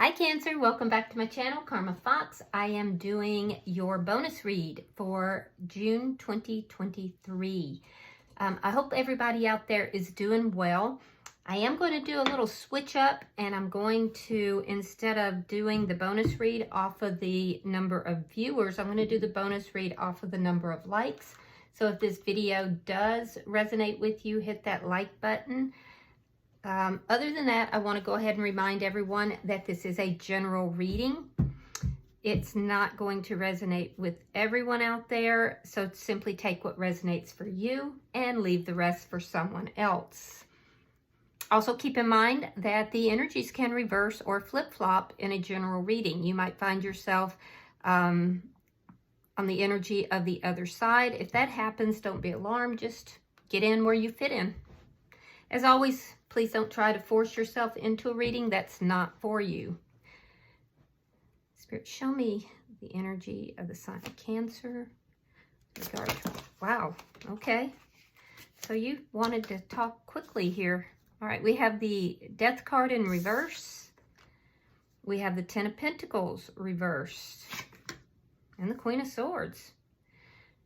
Hi Cancer, welcome back to my channel, Karma Fox. I am doing your bonus read for June 2023. I hope everybody out there is doing well. I am going to do a little switch up, and I'm going to, instead of doing the bonus read off of the number of viewers, I'm going to do the bonus read off of the number of likes. So if this video does resonate with you, hit that like button. Other than that, I want to go ahead and remind everyone that this is a general reading. It's not going to resonate with everyone out there, so simply take what resonates for you and leave the rest for someone else. Also keep in mind that the energies can reverse or flip-flop in a general reading. You might find yourself on the energy of the other side. If that happens, don't be alarmed. Just get in where you fit in. As always, please don't try to force yourself into a reading that's not for you. Spirit, show me the energy of the sign of Cancer. Wow, okay. So you wanted to talk quickly here. All right, we have the Death card in reverse. We have the Ten of Pentacles reversed. And the Queen of Swords.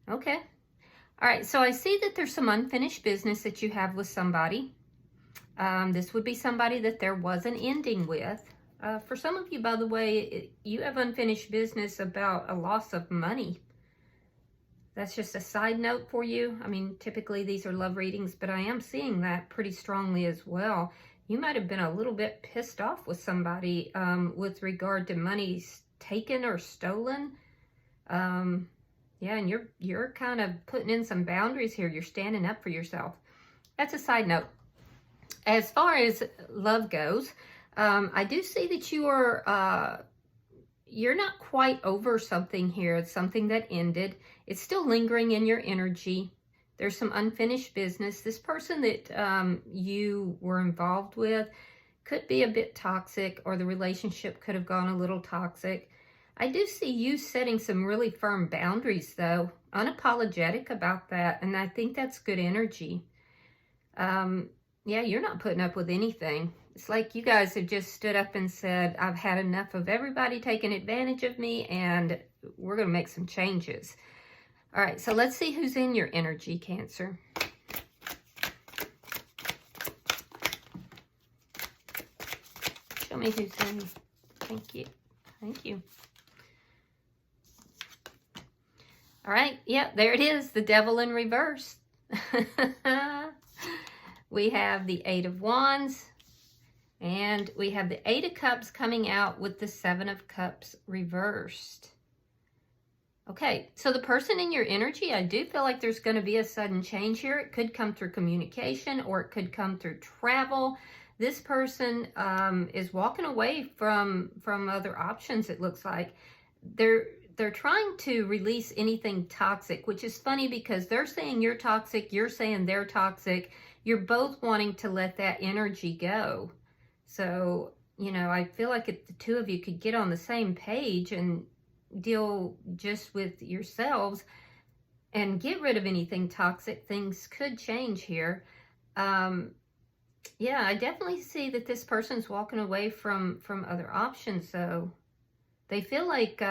Okay. All right, so I see that there's some unfinished business that you have with somebody. This would be somebody that there was an ending with. For some of you, by the way, you have unfinished business about a loss of money. That's just a side note for you. I mean, typically these are love readings, but I am seeing that pretty strongly as well. You might have been a little bit pissed off with somebody with regard to money taken or stolen. Yeah, and you're kind of putting in some boundaries here. You're standing up for yourself. That's a side note. As far as love goes, I do see that you're not quite over something here. It's something that ended. It's still lingering in your energy. There's some unfinished business. This person that you were involved with could be a bit toxic, or the relationship could have gone a little toxic. I do see you setting some really firm boundaries, though, unapologetic about that, and I think that's good energy. Yeah, you're not putting up with anything. It's like you guys have just stood up and said, I've had enough of everybody taking advantage of me, and we're going to make some changes. All right, so let's see who's in your energy, Cancer. Show me who's in. Thank you. Thank you. All right, yeah, there it is, the Devil in reverse. We have the Eight of Wands, and we have the Eight of Cups coming out with the Seven of Cups reversed. Okay, so the person in your energy, I do feel like there's going to be a sudden change here. It could come through communication, or it could come through travel. This person is walking away from other options, it looks like. They're trying to release anything toxic, which is funny because they're saying you're toxic, you're saying they're toxic. You're both wanting to let that energy go. So, you know, I feel like if the two of you could get on the same page and deal just with yourselves and get rid of anything toxic, things could change here. Yeah, I definitely see that this person's walking away from other options, though. They feel like,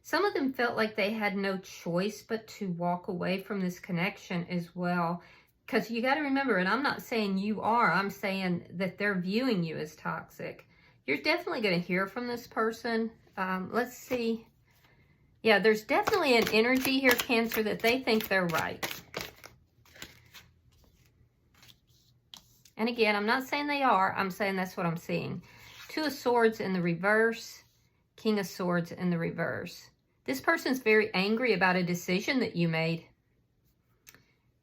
some of them felt like they had no choice but to walk away from this connection as well. Because you got to remember, and I'm not saying you are, I'm saying that they're viewing you as toxic. You're definitely going to hear from this person. Let's see. Yeah, there's definitely an energy here, Cancer, that they think they're right. And again, I'm not saying they are. I'm saying that's what I'm seeing. Two of Swords in the reverse. King of Swords in the reverse. This person's very angry about a decision that you made.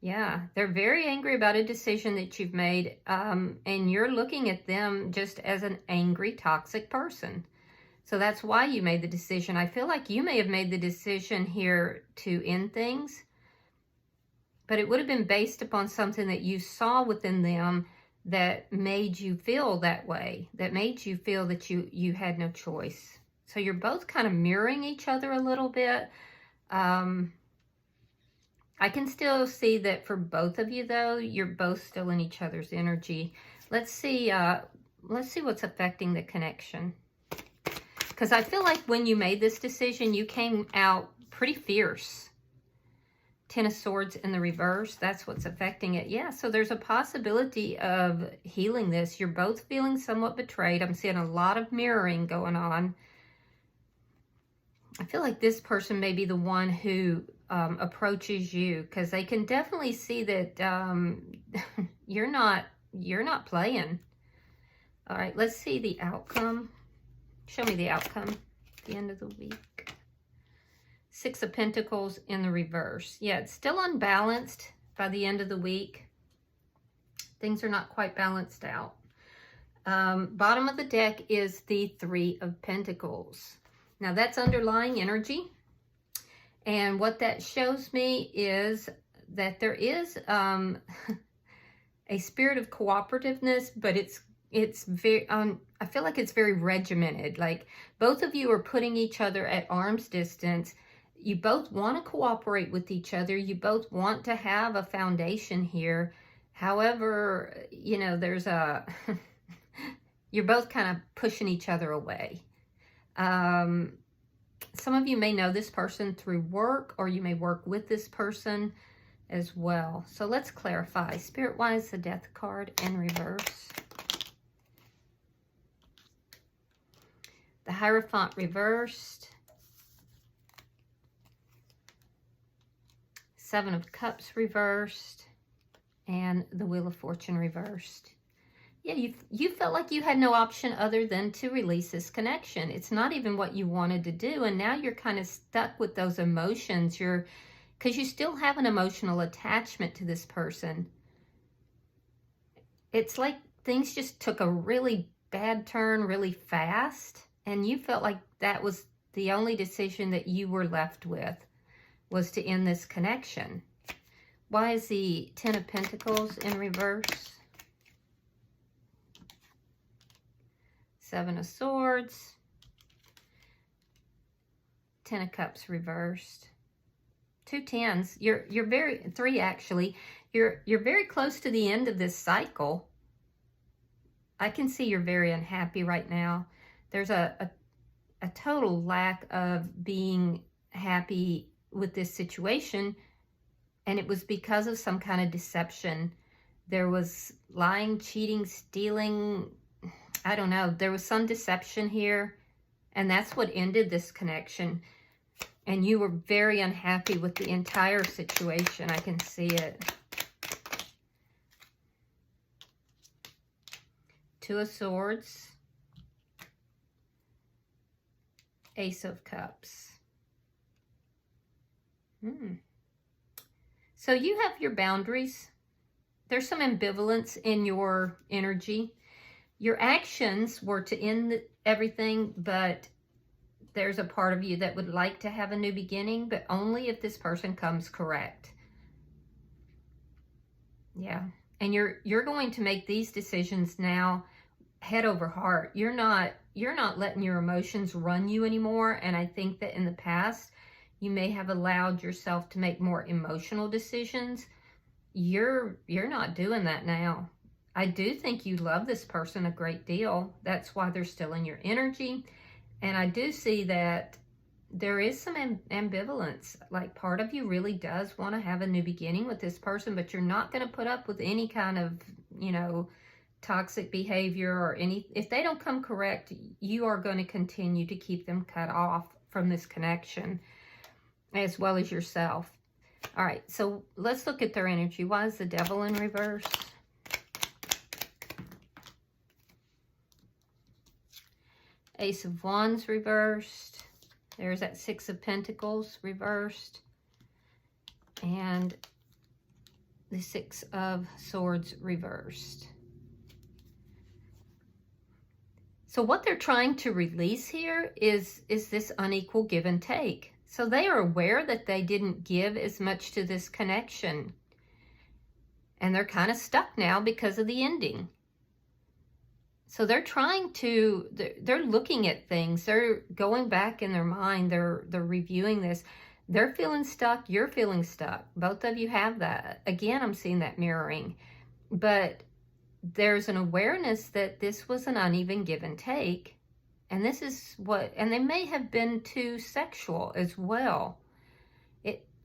Yeah, they're very angry about a decision that you've made, and you're looking at them just as an angry, toxic person. So that's why you made the decision. I feel like you may have made the decision here to end things, but it would have been based upon something that you saw within them that made you feel that way, that made you feel that you had no choice. So you're both kind of mirroring each other a little bit. I can still see that for both of you, though, you're both still in each other's energy. Let's see what's affecting the connection. Because I feel like when you made this decision, you came out pretty fierce. Ten of Swords in the reverse, that's what's affecting it. Yeah, so there's a possibility of healing this. You're both feeling somewhat betrayed. I'm seeing a lot of mirroring going on. I feel like this person may be the one who approaches you, because they can definitely see that you're not playing. All right, let's see the outcome. Show me the outcome at the end of the week. Six of Pentacles in the reverse. Yeah, it's still unbalanced by the end of the week. Things are not quite balanced out. Bottom of the deck is the Three of Pentacles. Now that's underlying energy. And what that shows me is that there is a spirit of cooperativeness, but it's very, I feel like it's very regimented. Like both of you are putting each other at arm's distance. You both want to cooperate with each other. You both want to have a foundation here. However, you know, there's a, you're both kind of pushing each other away. Some of you may know this person through work, or you may work with this person as well. So let's clarify. Spirit-wise, the Death card in reverse. The Hierophant reversed. Seven of Cups reversed. And the Wheel of Fortune reversed. Yeah, you felt like you had no option other than to release this connection. It's not even what you wanted to do. And now you're kind of stuck with those emotions. Because you still have an emotional attachment to this person. It's like things just took a really bad turn really fast. And you felt like that was the only decision that you were left with, was to end this connection. Why is the Ten of Pentacles in reverse? Seven of Swords. Ten of Cups reversed. Two tens. You're very, three actually. You're very close to the end of this cycle. I can see you're very unhappy right now. There's a total lack of being happy with this situation. And it was because of some kind of deception. There was lying, cheating, stealing. I don't know. There was some deception here. And that's what ended this connection. And you were very unhappy with the entire situation. I can see it. Two of Swords. Ace of Cups. So you have your boundaries. There's some ambivalence in your energy. Your actions were to end everything, but there's a part of you that would like to have a new beginning, but only if this person comes correct. Yeah. And you're going to make these decisions now head over heart. You're not letting your emotions run you anymore. And I think that in the past, you may have allowed yourself to make more emotional decisions. You're not doing that now. I do think you love this person a great deal. That's why they're still in your energy. And I do see that there is some ambivalence. Like part of you really does want to have a new beginning with this person, but you're not going to put up with any kind of, you know, toxic behavior or any. If they don't come correct, you are going to continue to keep them cut off from this connection, as well as yourself. All right, so let's look at their energy. Why is the Devil in reverse? Ace of Wands reversed. There's that Six of Pentacles reversed. And the Six of Swords reversed. So what they're trying to release here is this unequal give and take. So they are aware that they didn't give as much to this connection. And they're kind of stuck now because of the ending. So they're trying to, they're looking at things. They're going back in their mind. They're reviewing this. They're feeling stuck. You're feeling stuck. Both of you have that. Again, I'm seeing that mirroring. But there's an awareness that this was an uneven give and take. And this is what, and they may have been too sexual as well.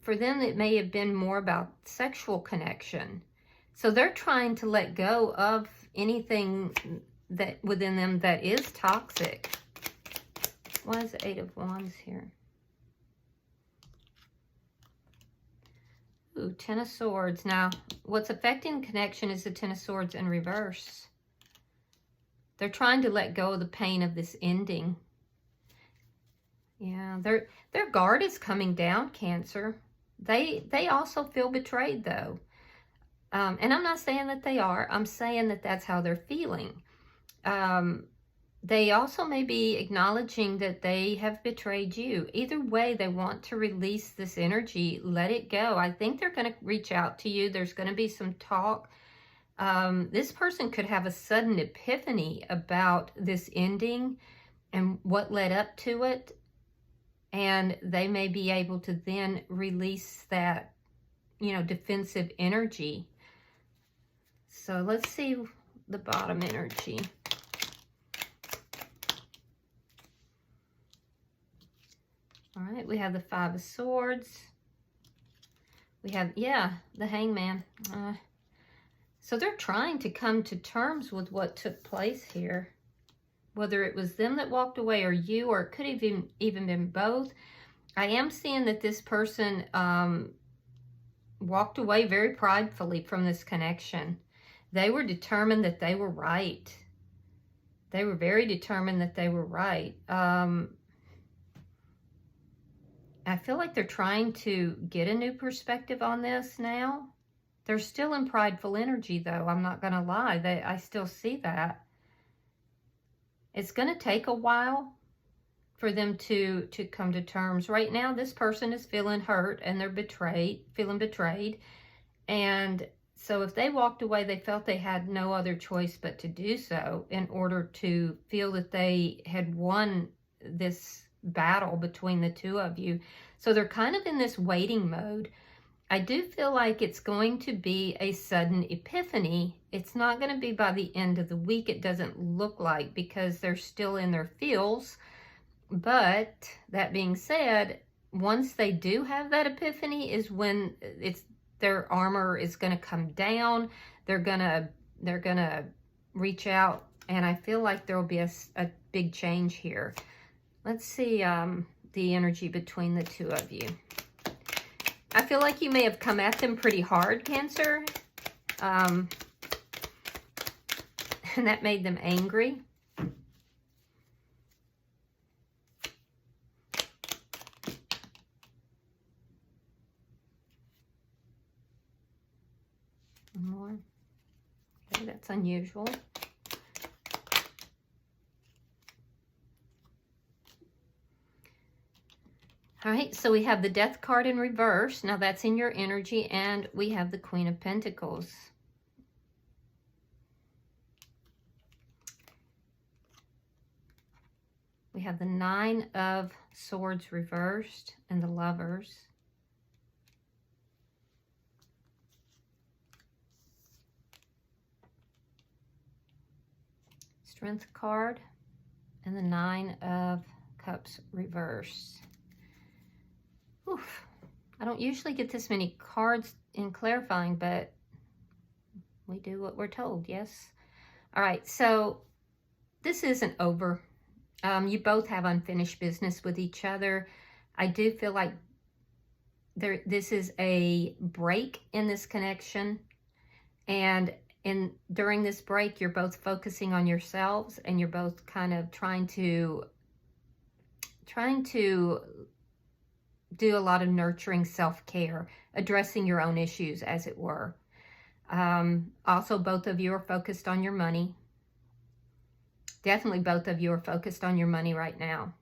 For them, it may have been more about sexual connection. So they're trying to let go of anything that within them that is toxic. Why is the Eight of Wands here? Ooh, Ten of Swords. Now, what's affecting connection is the Ten of Swords in reverse. They're trying to let go of the pain of this ending. Yeah, their guard is coming down, Cancer. They also feel betrayed, though. And I'm not saying that they are. I'm saying that that's how they're feeling. They also may be acknowledging that they have betrayed you. Either way, they want to release this energy. Let it go. I think they're going to reach out to you. There's going to be some talk. This person could have a sudden epiphany about this ending and what led up to it. And they may be able to then release that, defensive energy. So let's see the bottom energy. All right, we have the Five of Swords. We have, the Hangman. So they're trying to come to terms with what took place here. Whether it was them that walked away or you, or it could have even been both. I am seeing that this person walked away very pridefully from this connection. They were determined that they were right. They were very determined that they were right. I feel like they're trying to get a new perspective on this now. They're still in prideful energy, though. I'm not going to lie. I still see that. It's going to take a while for them to come to terms. Right now, this person is feeling hurt and they're feeling betrayed. And so if they walked away, they felt they had no other choice but to do so in order to feel that they had won this battle between the two of you. So they're kind of in this waiting mode. I do feel like it's going to be a sudden epiphany. It's not going to be by the end of the week. It doesn't look like, because they're still in their feels. But that being said, once they do have that epiphany is when their armor is going to come down. They're going to reach out, and I feel like there will be a big change here. Let's see the energy between the two of you. I feel like you may have come at them pretty hard, Cancer. And that made them angry. One more. Okay, that's unusual. All right, so we have the Death card in reverse. Now that's in your energy, and we have the Queen of Pentacles. We have the Nine of Swords reversed and the Lovers. Strength card and the Nine of Cups reversed. Oof. I don't usually get this many cards in clarifying, but we do what we're told, yes? All right, so this isn't over. You both have unfinished business with each other. I do feel like this is a break in this connection. And during this break, you're both focusing on yourselves, and you're both kind of trying to do a lot of nurturing self-care, addressing your own issues, as it were. Also, both of you are focused on your money. Definitely both of you are focused on your money right now.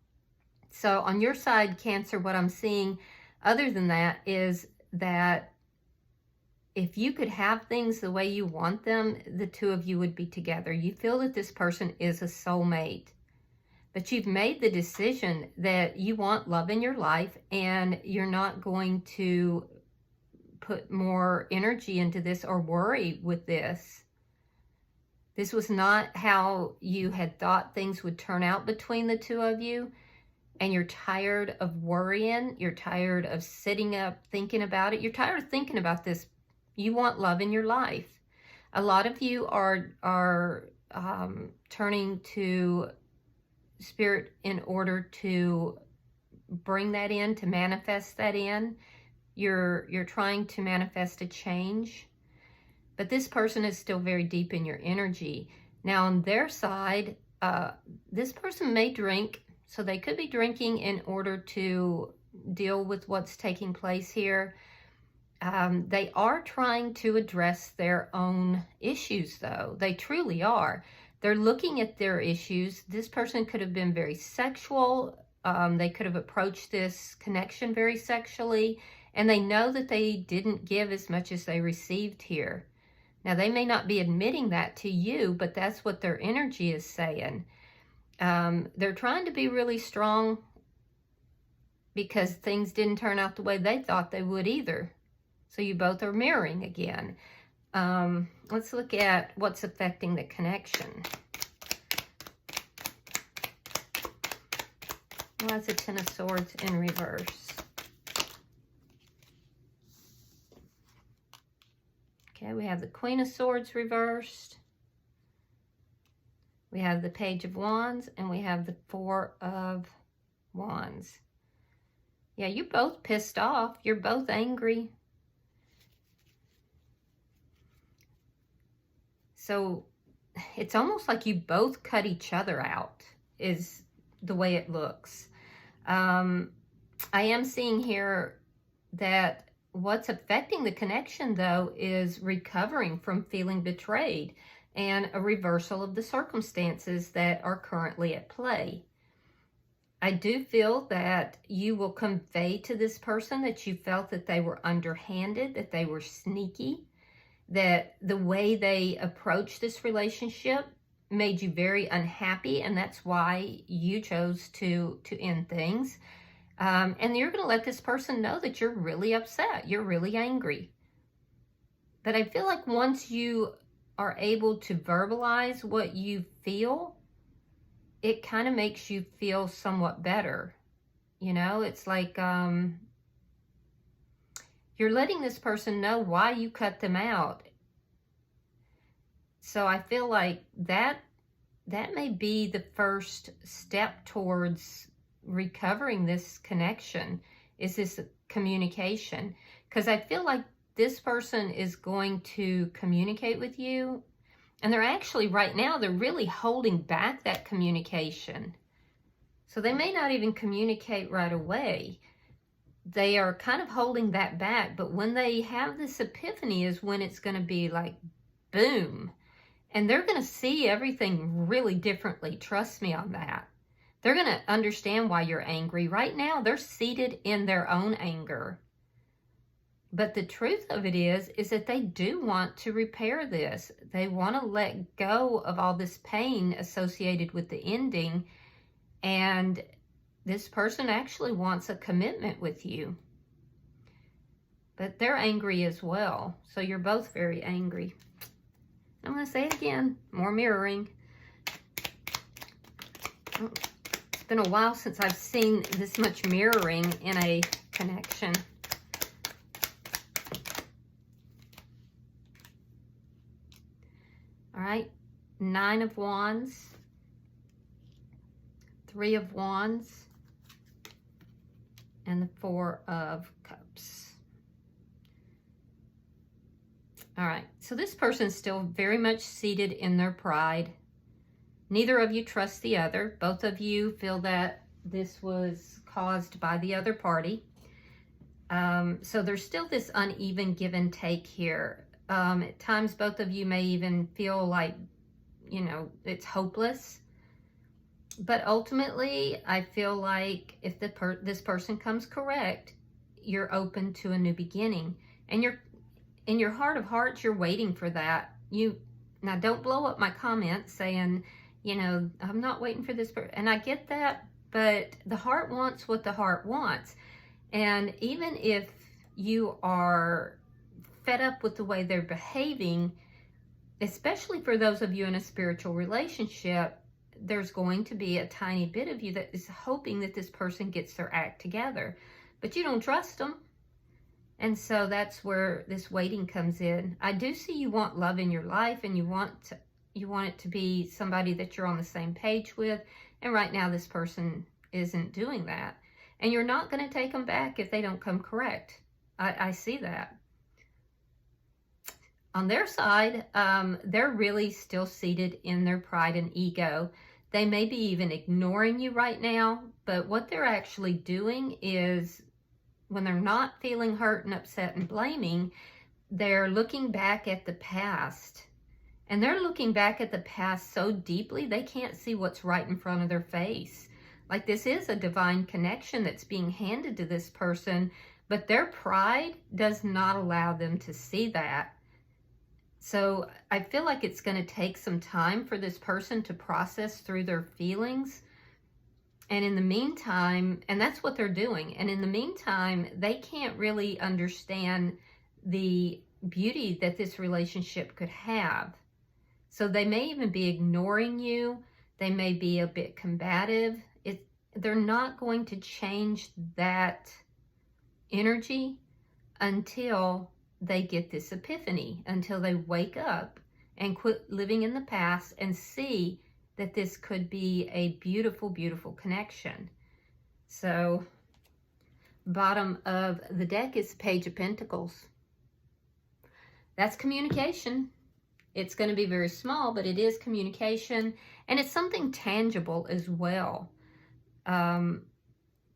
So on your side, Cancer, what I'm seeing other than that is that if you could have things the way you want them, the two of you would be together. You feel that this person is a soulmate. But you've made the decision that you want love in your life, and you're not going to put more energy into this or worry with this. This was not how you had thought things would turn out between the two of you. And you're tired of worrying. You're tired of sitting up thinking about it. You're tired of thinking about this. You want love in your life. A lot of you are turning to Spirit in order to bring that in, to manifest that in. You're trying to manifest a change. But this person is still very deep in your energy. Now on their side, this person may drink. So they could be drinking in order to deal with what's taking place here. They are trying to address their own issues, though. They truly are. They're looking at their issues. This person could have been very sexual. They could have approached this connection very sexually. And they know that they didn't give as much as they received here. Now, they may not be admitting that to you, but that's what their energy is saying. They're trying to be really strong because things didn't turn out the way they thought they would either. So you both are mirroring again. Let's look at what's affecting the connection. Well, that's a Ten of Swords in reverse. Okay, we have the Queen of Swords reversed. We have the Page of Wands, and we have the Four of Wands. Yeah, you're both pissed off. You're both angry. So it's almost like you both cut each other out, is the way it looks. I am seeing here that what's affecting the connection, though, is recovering from feeling betrayed and a reversal of the circumstances that are currently at play. I do feel that you will convey to this person that you felt that they were underhanded, that they were sneaky, that the way they approached this relationship made you very unhappy, and that's why you chose to end things. And you're going to let this person know that you're really upset, you're really angry. But I feel like once you are able to verbalize what you feel, it kind of makes you feel somewhat better. You know, it's like you're letting this person know why you cut them out. So I feel like that may be the first step towards recovering this connection, is this communication. Because I feel like this person is going to communicate with you, and they're actually, right now, they're really holding back that communication. So they may not even communicate right away. They are kind of holding that back, but when they have this epiphany is when it's going to be like, boom. And they're going to see everything really differently. Trust me on that. They're going to understand why you're angry. Right now, they're seated in their own anger. But the truth of it is that they do want to repair this. They want to let go of all this pain associated with the ending. And this person actually wants a commitment with you. But they're angry as well. So you're both very angry. I'm going to say it again. More mirroring. It's been a while since I've seen this much mirroring in a connection. All right. 9 of Wands. 3 of Wands. And the 4 of Cups. All right, so this person's still very much seated in their pride. Neither of you trust the other. Both of you feel that this was caused by the other party. So there's still this uneven give and take here. At times, both of you may even feel like, you know, it's hopeless. But ultimately, I feel like if this person comes correct, you're open to a new beginning. And you're in your heart of hearts, you're waiting for that. Now, don't blow up my comments saying, you know, I'm not waiting for this person. And I get that, but the heart wants what the heart wants. And even if you are fed up with the way they're behaving, especially for those of you in a spiritual relationship, there's going to be a tiny bit of you that is hoping that this person gets their act together, but you don't trust them. And so that's where this waiting comes in. I do see you want love in your life, and you want it to be somebody that you're on the same page with. And right now this person isn't doing that. And you're not going to take them back if they don't come correct. I see that. On their side, they're really still seated in their pride and ego. They may be even ignoring you right now, but what they're actually doing is, when they're not feeling hurt and upset and blaming, they're looking back at the past. And they're looking back at the past so deeply, they can't see what's right in front of their face. Like, this is a divine connection that's being handed to this person, but their pride does not allow them to see that. So I feel like it's going to take some time for this person to process through their feelings. And in the meantime, and that's what they're doing. And in the meantime, they can't really understand the beauty that this relationship could have. So they may even be ignoring you. They may be a bit combative. They're not going to change that energy until they get this epiphany, until they wake up and quit living in the past and see that this could be a beautiful, beautiful connection. So, bottom of the deck is Page of Pentacles. That's communication. It's going to be very small, but it is communication, and it's something tangible as well.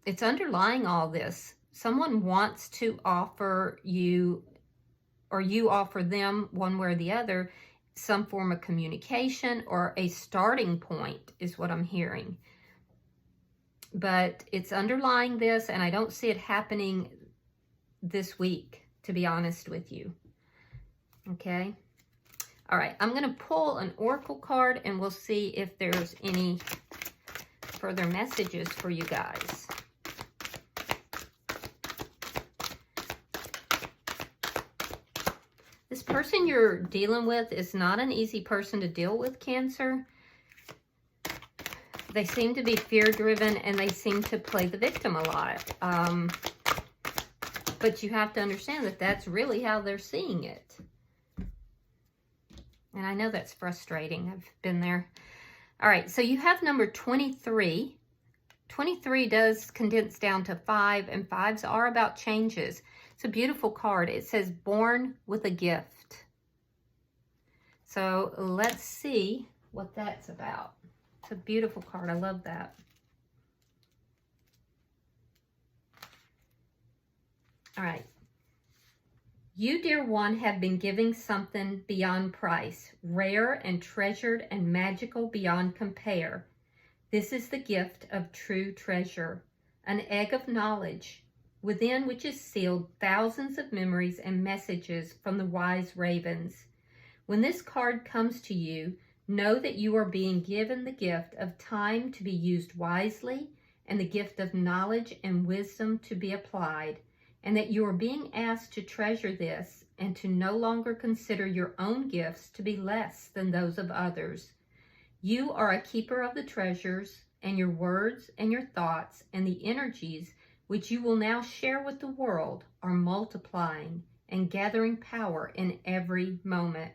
It's underlying all this. Someone wants to offer you, or you offer them, one way or the other, some form of communication or a starting point is what I'm hearing. But it's underlying this, and I don't see it happening this week, to be honest with you. Okay? All right, I'm going to pull an oracle card, and we'll see if there's any further messages for you guys. This person you're dealing with is not an easy person to deal with, Cancer. They seem to be fear-driven, and they seem to play the victim a lot. But you have to understand that that's really how they're seeing it. And I know that's frustrating. I've been there. All right, so you have number 23. 23 does condense down to 5, and 5s are about changes. It's a beautiful card. It says, born with a gift. So let's see what that's about. It's a beautiful card. I love that. All right. You, dear one, have been giving something beyond price, rare and treasured and magical beyond compare. This is the gift of true treasure, an egg of knowledge, within which is sealed thousands of memories and messages from the wise ravens. When this card comes to you, know that you are being given the gift of time to be used wisely, and the gift of knowledge and wisdom to be applied, and that you are being asked to treasure this and to no longer consider your own gifts to be less than those of others. You are a keeper of the treasures, and your words and your thoughts and the energies which you will now share with the world are multiplying and gathering power in every moment.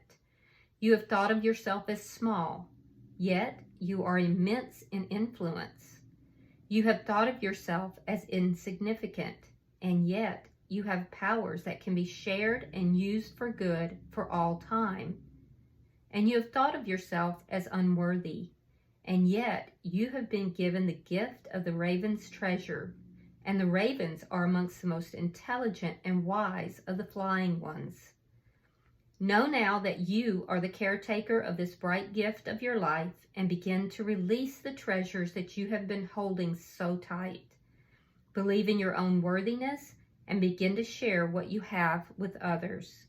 You have thought of yourself as small, yet you are immense in influence. You have thought of yourself as insignificant, and yet you have powers that can be shared and used for good for all time. And you have thought of yourself as unworthy, and yet you have been given the gift of the raven's treasure, and the ravens are amongst the most intelligent and wise of the flying ones. Know now that you are the caretaker of this bright gift of your life, and begin to release the treasures that you have been holding so tight. Believe in your own worthiness and begin to share what you have with others.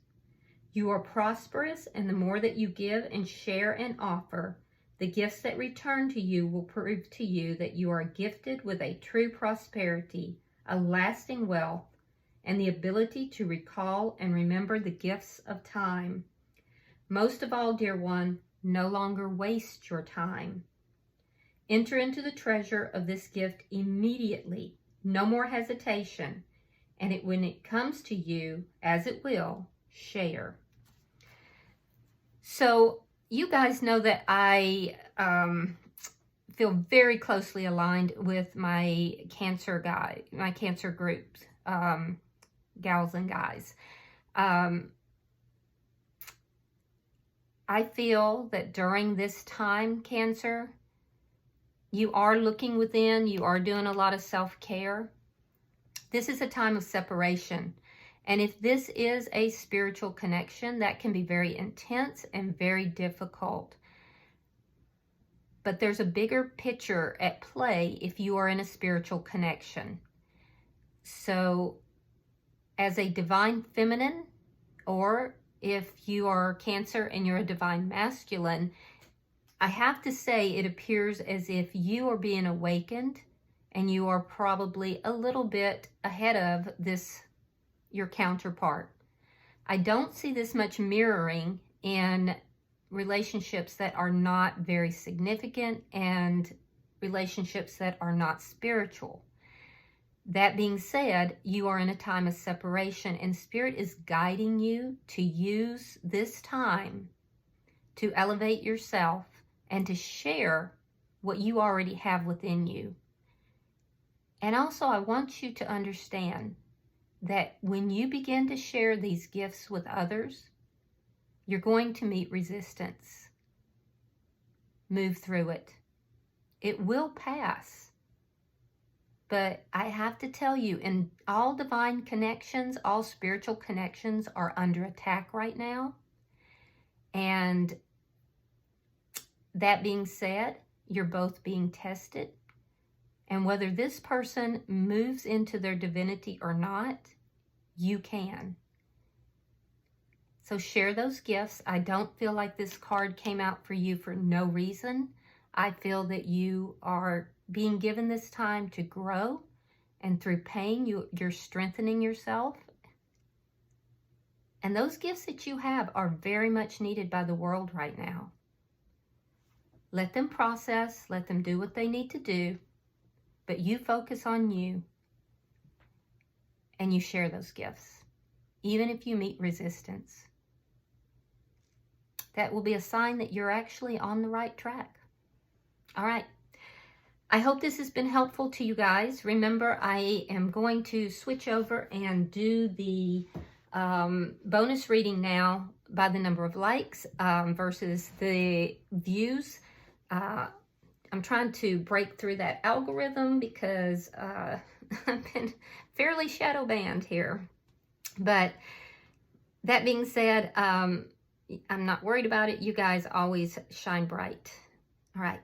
You are prosperous, and the more that you give and share and offer, the gifts that return to you will prove to you that you are gifted with a true prosperity, a lasting wealth, and the ability to recall and remember the gifts of time. Most of all, dear one, no longer waste your time. Enter into the treasure of this gift immediately. No more hesitation. And when it comes to you, as it will, share. So you guys know that I feel very closely aligned with my Cancer groups, gals and guys. I feel that during this time, Cancer, you are looking within, you are doing a lot of self-care. This is a time of separation. And if this is a spiritual connection, that can be very intense and very difficult. But there's a bigger picture at play if you are in a spiritual connection. So as a divine feminine, or if you are Cancer and you're a divine masculine, I have to say it appears as if you are being awakened and you are probably a little bit ahead of your counterpart. I don't see this much mirroring in relationships that are not very significant and relationships that are not spiritual. That being said, you are in a time of separation, and Spirit is guiding you to use this time to elevate yourself and to share what you already have within you. And also, I want you to understand that when you begin to share these gifts with others, you're going to meet resistance. Move through it. It will pass. But I have to tell you, in all divine connections, all spiritual connections are under attack right now. And that being said, you're both being tested. And whether this person moves into their divinity or not, you can. So share those gifts. I don't feel like this card came out for you for no reason. I feel that you are being given this time to grow, and through pain, you're strengthening yourself. And those gifts that you have are very much needed by the world right now. Let them process, let them do what they need to do, but you focus on you and you share those gifts, even if you meet resistance. That will be a sign that you're actually on the right track. All right. I hope this has been helpful to you guys. Remember, I am going to switch over and do the bonus reading now by the number of likes versus the views. I'm trying to break through that algorithm because I've been fairly shadow banned here. But that being said, I'm not worried about it. You guys always shine bright. All right.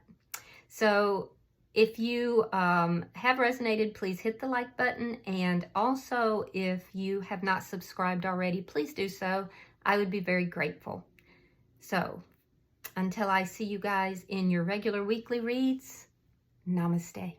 So if you have resonated, please hit the like button. And also, if you have not subscribed already, please do so. I would be very grateful. So until I see you guys in your regular weekly reads, namaste.